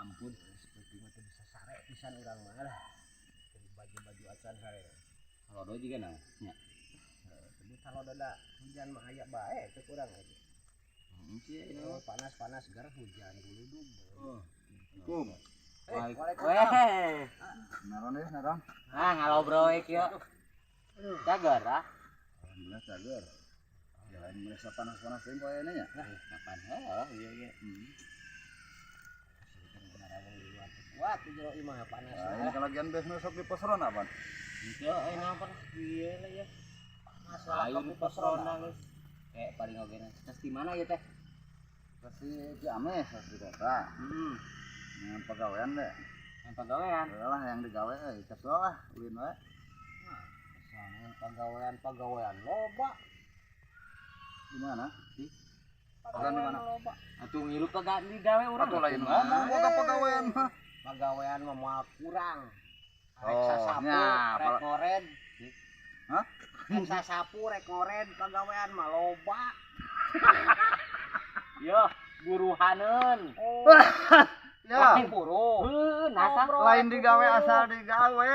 ampun. Seperti mah bisa sare pisan urang mah lah. Jadi baju-baju acan sare. Kalau do juga nah. Nya. Sebut kalau ada hujan mah aya bae teu kurang aja. Panas-panas gar hujan dulu dulu. Kum. Weh. Naron deh, naron. Ah ngalobroek yuk. Cager ah. Alhamdulillah cager. Jalan merasa panas-panas teh poe nya nya. Kapan? Oh iya iya. Wah, di jero imah panas. Lain kalagian beus nu sok di poseron apaan? Itu enak panas ieu lah ya. Masalah Ayo di posrona geus. Kayak paling oge na. Terus di mana ya teh? Pasti Ciamis di kota. Dengan pegawaian deh. Yang pegawaian. Lah yang digawe kesel lah ulin we. Soalnya pegawaian loba. Di mana? Di Pegawaian loba. Atuh ngilu pegawai digawe urang. Atuh lain ngomong boga pegawaian mah. Pegawaian mah moal kurang. Rek Oh, sasapu, nya, rek ngored. Hah? Rek sasapu, rek ngored, pegawaian mah loba. Yo, buruhaneun. Oh, Ya, lain buru. Nasa lain digawe asal digawe.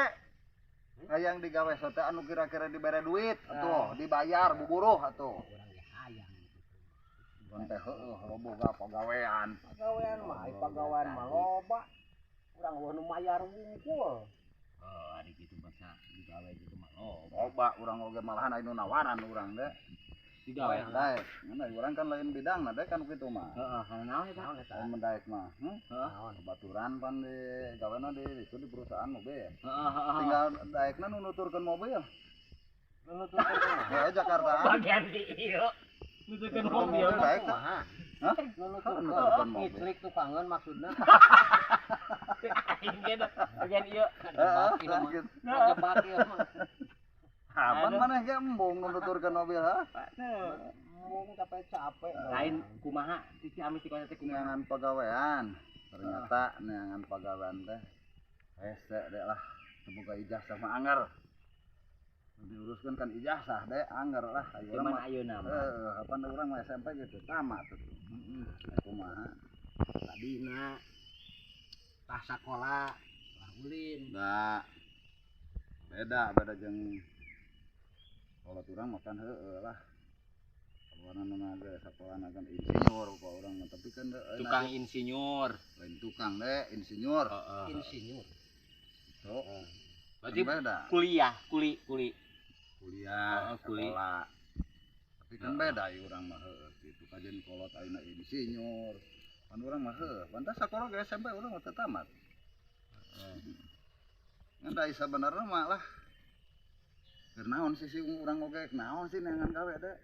Yang digawe sote anu kira-kira dibere duit atuh, dibayar buburuh atuh. Urang ge hayang. Bukan teh heueuh boga pegawaian. Pegawaian mah, pegawaian mah loba. Urang eueuh nu mayar wungkul. Oh, ari kitu basa digawe gitu mah. Oh, Loba urang oge malahan anu nawaran urang deh. digawe. Daek, ngan urang kan lain bidangna deh kan kitu mah. Heeh, naon eta? Naon eta? Lain mendaek mah. Heeh. Baturan pan di gawena itu di perusahaan mobil. Heeh. Tinggal daekna nu nuturkeun mobil. Nuturkeun kumaha? Ya Jakarta. Bagian di ieu. Nuturkeun mobil. daek teh. Kumaha? Hah? Nuturkeun Nuturkeun mobil. ngitrik tukangeun maksudna. Aing ge bagian ieu. Heeh. Ngajebak ieu mah. Apaan maneh ge embung nu nuturkeun mobil ha? Mung capek-capek. Lain kumaha di Ciamis di kota teh kumaha? Neangan pegawaian. Ternyata neangan pegawaian teh hese deh lah. Semoga ijazah mah anggar. Diuruskan kan ijazah deh anggar lah. Ayo Cuman mah. ayeuna mah. Apa urang mah SMP gitu tamat tuh. Kumaha? Tadina tah sakola lah ulin. Da. Beda jeung kalau urang makan heueuh lah. Warna naga sakola kan insinyur kok urang mah tapi kan Tukang insinyur. lain tukang deh insinyur. Heeh. Insinyur. Tuh. Berarti Beda. kuliah. Kuliah, kuliah. sekolah. Tapi kan beda ya urang mah heueuh gitu. Kajen kolot ayeuna insinyur. Pan urang mah heueuh. Pantas sakola ge SMP urang mah teu tamat. Ngan da sabenerna mah lah. Keur naon sih urang oge naon sih neangan gawe deh.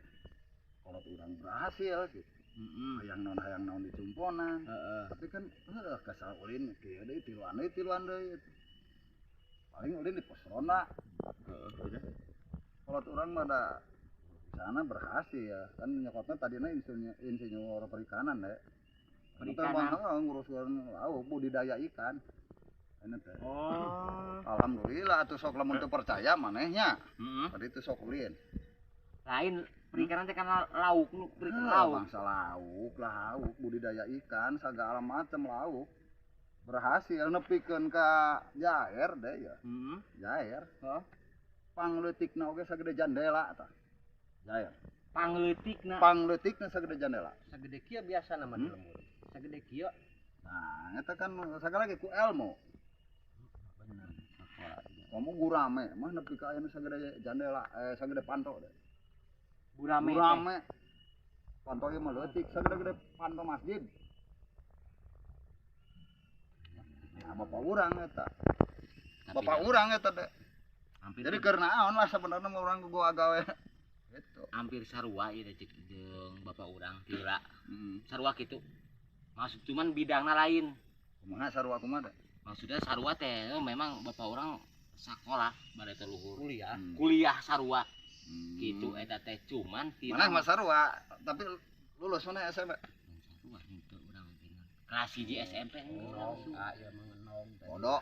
Kolot urang berhasil gitu. Hayang naon dicumponan. Tapi kan heueuh kasal ulin kieu deui tiluan deui. Paling ulin di posrona. Kalau orang mah ada sana berhasil ya kan nyokotnya tadinya insinyur perikanan deh. Perikanan. Nguruskan lauk budidaya ikan. Ini teh. Oh. Alhamdulillah atuh sok lamun teu percaya manehnya. Heeh. Tadi teu sok ulin. Lain perikanan teh kan lauk nu Lauk bangsa lauk budidaya ikan segala macam lauk. Berhasil nepikeun ka jaer deh ya. Heeh. Jaer. Heeh. Pangleutikna oge sagede jandela tah. Jaer. Pangleutikna. Pangleutikna sagede jandela. Sagede kieu biasa nama di lembur. Sagede kieu. Nah, eta kan sagala ge ku ilmu. Bener. Kamu gurame mah nepi ka aya sagede jandela sagede panto deh. Burame. Gurame. Panto ieu mah leutik sagede-gede panto masjid. Nah, bapak urang eta. Bapak urang eta deh. Jadi keur naon lah sebenarnya mah urang gua gawe. Gitu. Hampir sarua ieu cek jeung bapak urang tila. Heeh. Sarua kitu. Maksud cuman bidangna lain. Kumaha sarua kumaha deh? Maksudnya sarua teh memang bapak urang sakola bade teh luhur. Kuliah. Kuliah sarua. Gitu eta teh cuman Maneh mah sarua tapi lulus mana SMP? sarua henteu urang bingung. Kelas 1 SMP Oh, ieu mengenom teh. Bodoh.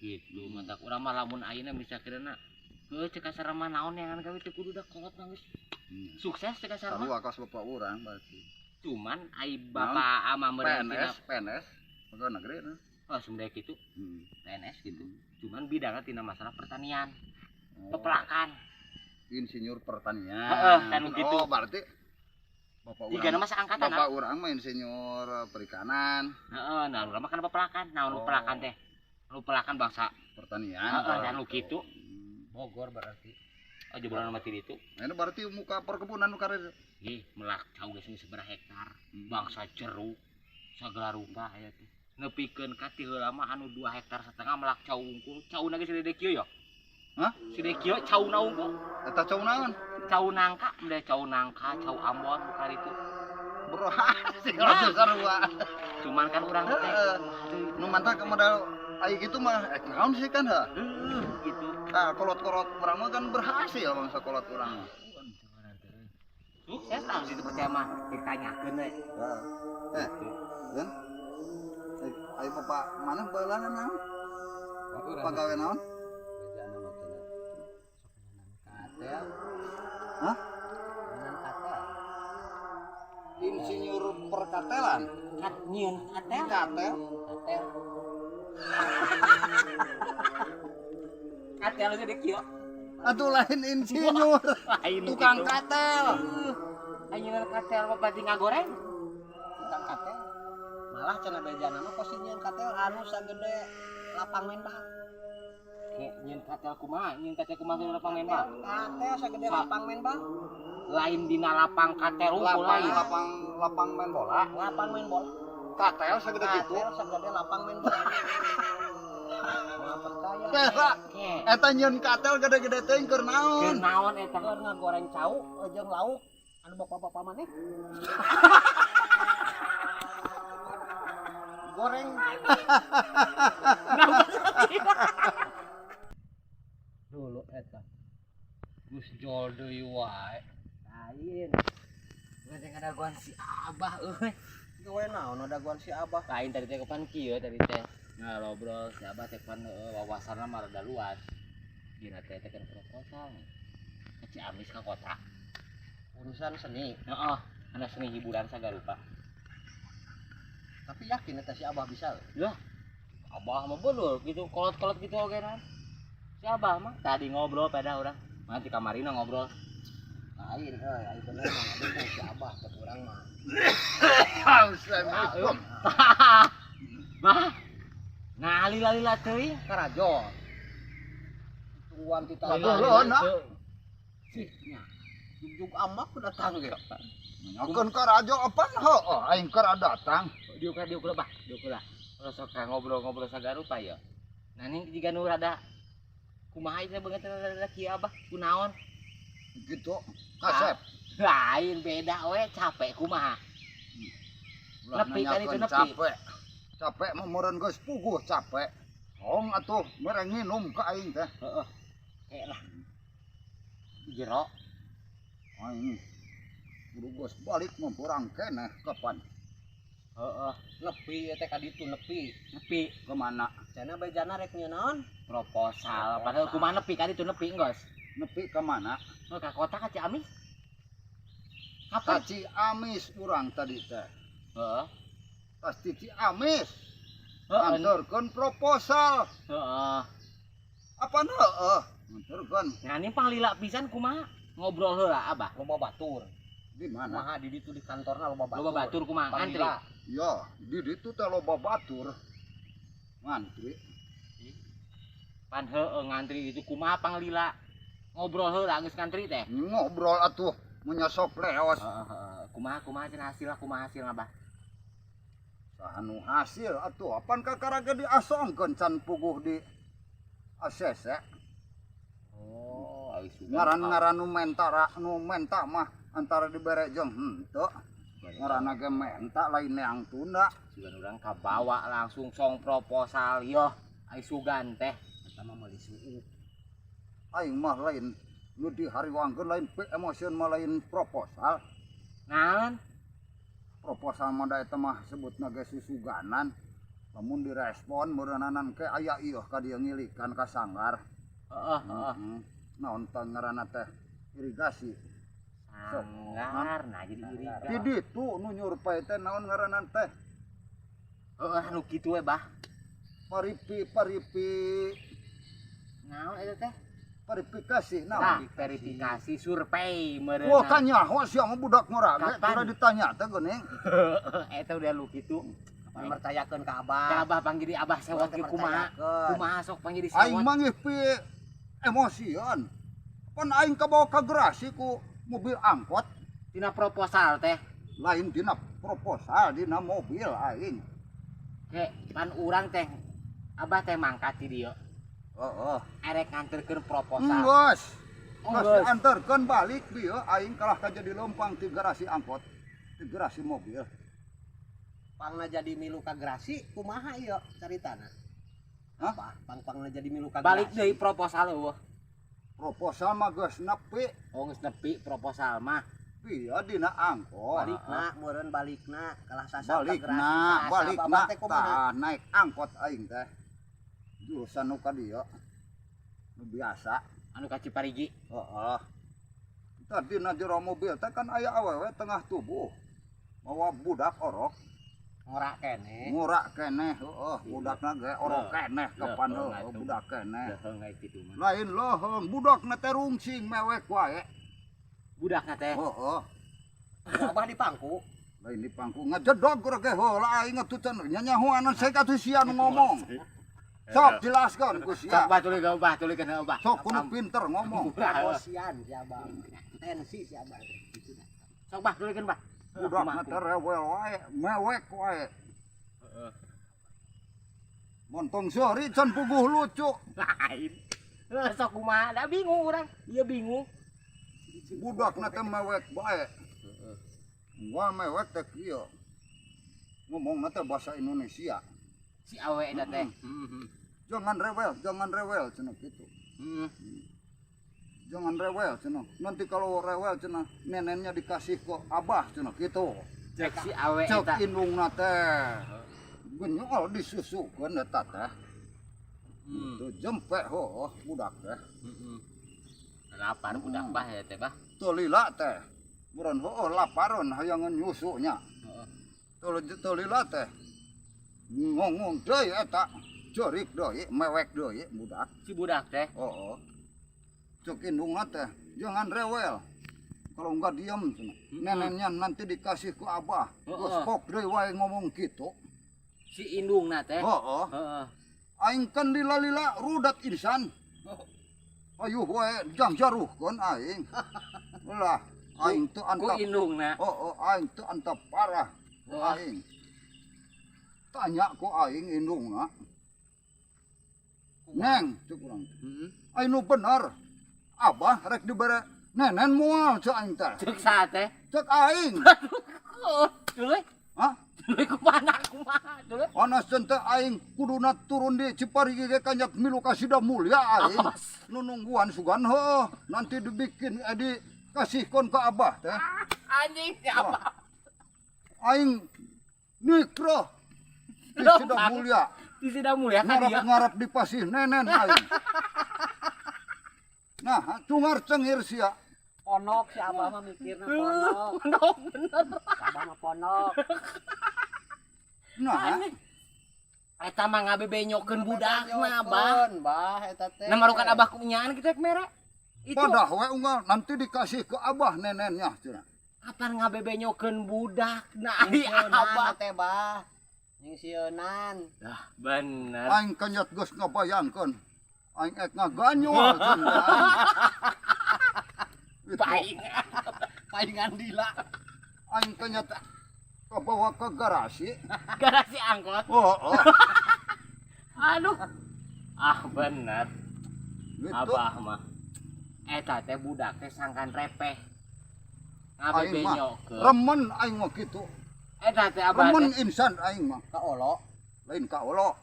gitu. Mantap urang mah lamun ayeuna bisa kirana heuh cek kasar mah naon yang gawe teu kudu da kolot nangis. Sukses cek kasar mah. Sarua kos bapak urang berarti. Cuman ai bapak ama meureun PNS, pegawai negeri nah. Oh sebenarnya gitu PNS gitu cuman bidangnya tina masalah pertanian Oh, pepelakan insinyur pertanian. Heeh, kan gitu. Oh, berarti bapak tiga urang. nama seangkatan Bapak urang mah insinyur perikanan, heeh nah urang mah kan pepelakan nah Oh. pepelakan teh lu pelakan bangsa pertanian. heeh dan lu gitu Bogor berarti. oh jebolan mati di itu Nah, ini berarti muka perkebunan nu karir. ih melak cau geus seberapa hektar bangsa jeruk sagala rupa aya teh nepikeun ka ti heula mah anu 2,5 hektar melak cau unggul cauna geus sidede kieu ya Hah? sidede kieu cauna unggul Eta cau naon? cau nangka udah cau nangka cau ambon kali itu Bro, sih kalau sarua. cuman kan urang teh Heeh. Nu mantap ke modal aya gitu mah naon sih kan ha? gitu Nah, kolot-kolot urang mah kan berhasil bangsa kolot urang mah. sukses lah situ percaya mah ditanyakeun we Heeh. Kan? Ayo bapak mana baheulana naon? Pagawe naon? Bejana mah cenah. Katel. Hah? Ngan katel. Insinyur perkatelan. kat nyieun katel Katel. Katel. katel sidede kieu Atuh lain insinyur. lain Tukang gitu. katel. Anjeun katel mah berarti ngagoreng Tukang katel. Malah cenah bejana mah posisian katel anu sagede lapang main bal. nyieun katel kumaha ke lapang main bal Katel sagede lapang main bal. lain dina lapang katel unggul lain Lapang main bola. Lapang main bola. Katel sagede gitu. Katel sagede lapang main bola. Nggak percaya. Pera. Ke, Eta nyeun katel gede-gede teuing keur keur naon? naon eta Keur ngagoreng cau jeung lauk anu bapak-bapak maneh. Goreng dulu eta. Gus Jol deui wae Lain. gandeng adaguan si Abah euy Gawe naon daguan si Abah. lain tadi teh kapan kieu tadi teh nah ngobrol si Abah teh kan wawasanna mah rada luas dina teh teh keur proposal ka Ciamis ka kota Urusan seni. heeh ada seni hiburan sagarupa Tapi yakin eta si Abah bisa. ya Abah mah bener gitu kolot-kolot gitu oge nan si Abah mah tadi ngobrol pada orang nanti kamarina ngobrol Lain ayo bener mah ada si Abah ke urang mah. Assalamualaikum. mah ngalila-lila teuing Karajo. Tungguan kita Loh, Jug amak udah datang ge. Nyakeun ka rajo apaan heueuh aing keur datang. diukur bah diukur lah kalau sok ngobrol-ngobrol sagarupa ya nah ini jika nu rada kumaha itu banget rada kieu Abah kunaon Gitu. Kasep. lain beda we capek kumaha Ulah Nepi kan itu, nanyakeun nepi. Capek. Capek mah meureun geus puguh capek. Hong atuh mereng nginum ka aing teh. heeh kayak lah jero Aing kudu geus balik memperang keneh kapan? heeh Nepi teh ka ditu nepi. nepi Kemana? Cenah bejana rek nyeun naon? proposal padahal kumaha nepi kan itu nepi geus Nepi ka mana? oh ka kota ka Ciamis Ka kapan Ciamis urang tadi teh. heeh Pasti Ciamis. heeh Anturkeun proposal. heeh Apaan heueuh? Anturkeun nah ini panglila pisan kumaha ngobrol heula Abah Loba batur. di mana? Kumaha di ditu di kantorna loba batur. loba batur kumaha antri Panggila. Ya, di ditu teh loba batur. Ngantri. pan heueuh ngantri itu kumaha panglila ngobrol heula geus ngantri teh Ngobrol atuh menyosok leos. heeh kumaha cenah hasil kumaha hasil Abah Sahanu hasil atuh apan kakaraga diasongkeun can puguh di ACC. oh ais Ngaran-ngaran nu menta mah antara dibere jeung henteu. Ngaranna ge menta lain yang tunda. sugan urang kabawa langsung song proposal yo ais sugan teh Eta mah meuli suuk. Aing mah lain nu dihariwangkeun lain emosion mah lain proposal. naon Proposal mah da eta mah sebutna ge susuganan. Lamun direspon meureunanan ke aya ieu ka dieu ngilikan ka sanggar. heeh heeh Naon teh ngaranna teh irigasi. sanggar nah jadi iri Di ditu nu nyurpai teh naon ngaranna teh? heeh anu kitu we Bah paripi naon eta teh verifikasi nah naon verifikasi survei meureun wah kan nyaho sia mah budak ngorage Kapan? tara ditanya teh geuning eta udah lu kitu Pan mercayakeun ka Ka Abah. abah panggil di abah sewot Teu ke kumaha mercayakeun. kumaha sok panggil di aing sewot mah ngeuh pi emosian pan aing kabawa ka gerasi ku mobil angkot tina proposal teh lain dina proposal dina mobil aing he pan urang teh abah teh mangkat di dieu heeh erek nganterkeun proposal geus Geus. geus dianterkeun balik bieu aing kalah ka jadi lempang ti garasi angkot ti garasi mobil Pangna jadi milu ka Grasi kumaha ieu caritana? Hah? Abah, pang-pangna jadi milu ka balik Grasi. deui proposal eueuh proposal mah geus nepi oh geus nepi proposal mah bieu dina angkot Balikna meureun balikna kalah sasar ka Grasi. balikna balikna Abah teh kumaha? tah naik angkot aing teh jurusan nu ka dieu nu biasa anu ka Ciparigi heeh tadi na jero mobil teh kan aya awewe tengah tubuh bawa budak orok Ngorak keneh. ngurak keneh heeh budakna ge orok keneh kapan Leuheung heuh atuh. budak keneh leuheung aya kitu mah lain leuheung budakna teh rungsing mewek wae budakna teh heeh Abah di pangku. lain di pangku ngajedog ge heula aing atuh teh nyanyahoanan saya atuh sia nu ngomong sok jelaskeun ku sok sia bah tulikeun abah sok kudu pinter ngomong Emosian si Abah. Tensi si Abah. sok bah tulikeun bah budakna teh rewel wae mewek wae montong sori can puguh lucu lain sok kumaha da bingung urang ieu bingung budakna teh mewek bae wah mewek teh kieu ngomongna teh bahasa Indonesia si awe eta teh jangan rewel cenah kitu jangan rewel cenah nanti kalau rewel cenah nenennya dikasih ke abah cenah kitu cek si awe cek eta indungna teh genyol disusukeun eta teh itu jempe heuh budak teh lapar budak bah ya teh bah teu lila teh buran heuh lapareun hayang nyusunya teu lila teh ngomong deui eta cerik deui mewek deui budak si budak teh heeh cek indungna teh jangan rewel kalau enggak diam cenah nenennya nanti dikasih ke abah geus pok deui wae ngomong kitu si indungna teh heeh heeh aing kan lila-lila rudat insan ayuh wae jang jaruhkeun aing ulah aing teu ku antap indungna aing teu antap parah ku Wah. aing tanya ku aing indungna neng cek urang aing nu bener abah rek dibere nenen moal cek aing teh cek sa teh cek aing duluy hah duluy kumaha duluy panas teh aing kuduna turun di Ciparigi ge kanyak milu ka Sida Mulia aing nu nungguan sugan heuh nanti dibikin dikasihkeun ka abah teh anjing siapa aing nikro di Loh, Sida Bang. Mulia di Sida Mulia kan dia ngarap-ngarap dipasih nenen aing nah cungar cengir sia Ponok si Abah mah mikirna ponok. Ponok bener Si Abah mah ponok. nah anjing eta mah ngabebenyokeun budakna bah Nyokeun, Bah eta teh. namarukan abah kunyaan kita mere itu padah we unggal nanti dikasih ke abah nenennya cenah kapan ngabebenyokeun budakna Nying ari sieunan abah teh Bah. Nying sieunan. dah bener aing kenyat geus ngabayangkeun aing ek ngaganyol cenah baik Paingan dila. aing kenyat kabawa ke garasi garasi angkot oh aduh bener gitu abah mah eta teh budak teh sangkan repeh aing mah ngabebenyokeun remen aing mah kitu eta teh abah remen teh insan aing mah Ka olo. lain ka olo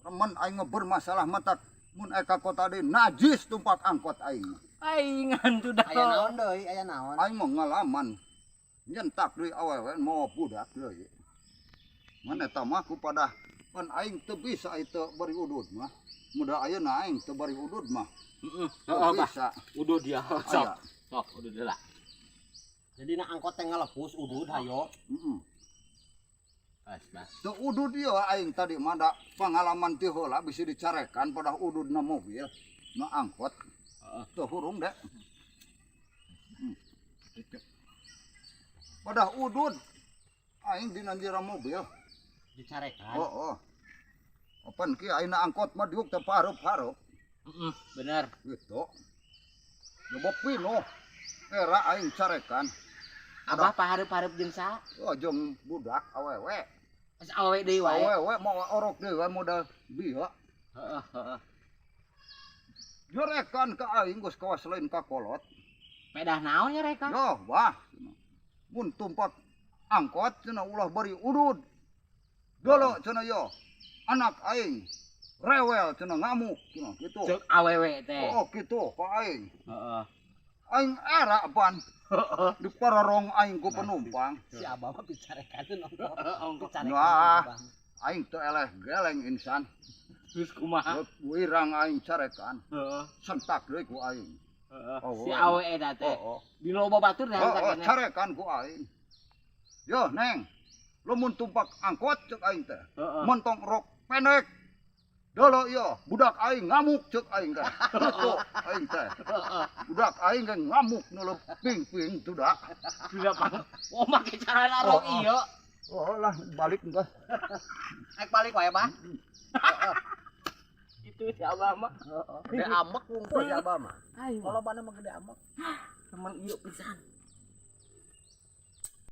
remen aing bermasalah matak mun eka kota di najis tempat angkot aing mah. paingan tuh dah Aya naon deui? Aya naon? aing mah ngalaman nyentak deui awewe mau budak deui mun eta mah kupada pan aing teu bisa itu bari udud mah muda ayeuna aing teu bari udud mah heeh teu bah bisa udah dia aya sok udah deula Jadi na angkot teh ngalepus udud hayo. heeh Teu udud ieu aing tadi mah da pengalaman ti heula bisa dicarekan pada ududna mobil na angkot. Teu hurung da. Pada udud aing dina jero mobil. Dicarekan. Oh. Open ki aina angkot mah diuk teu parup-parup. Bener. Gitu. Coba pino. Era aing carekan. Abah pahareup-hareup jeung sa? Oh jeung budak awewe. Geus awewe deui wae. Awewe mau orok deui modal bieu. Heeh. Nyorekan ka aing geus kawas lain ka kolot. Pedah naon nya reka? Yo, wah. Mun tumpak angkot cenah ulah bari udud. Dolo cenah yo. Anak aing rewel cenah ngamuk cenah kitu. Ceuk awewe teh. Oh, kitu ka aing. Heeh. Aing era pan. Di parorong aing ku penumpang. Si Abah mah dicarekan nongkrong. Ongkos. Wah, aing teu eleh geleng insan. Terus kumaha? Wirang aing carekan. Heeh. Sentak deui ku aing. Heeh. Oh, Si oh. awewe eta teh. Oh, Di loba batur dah oh, sakene. carekan ku aing. Yo, Neng. Lu mun tumpak angkot ceuk aing teh. Heeh. Montong rok pendek. Dolo yo, budak aing ngamuk ceuk aing teh. Kitu aing teh. Budak aing ge ngamuk nu ping-ping tuh dak. Sudah pang. Oh make cara narok Oh. ieu. Oh lah balik engkau. Naik balik wae, Bang. Itu si Abah mah. Gede amek wungkul si Abah mah. Ayo. Kalau mana mah gede amek. Teman ieu pisan.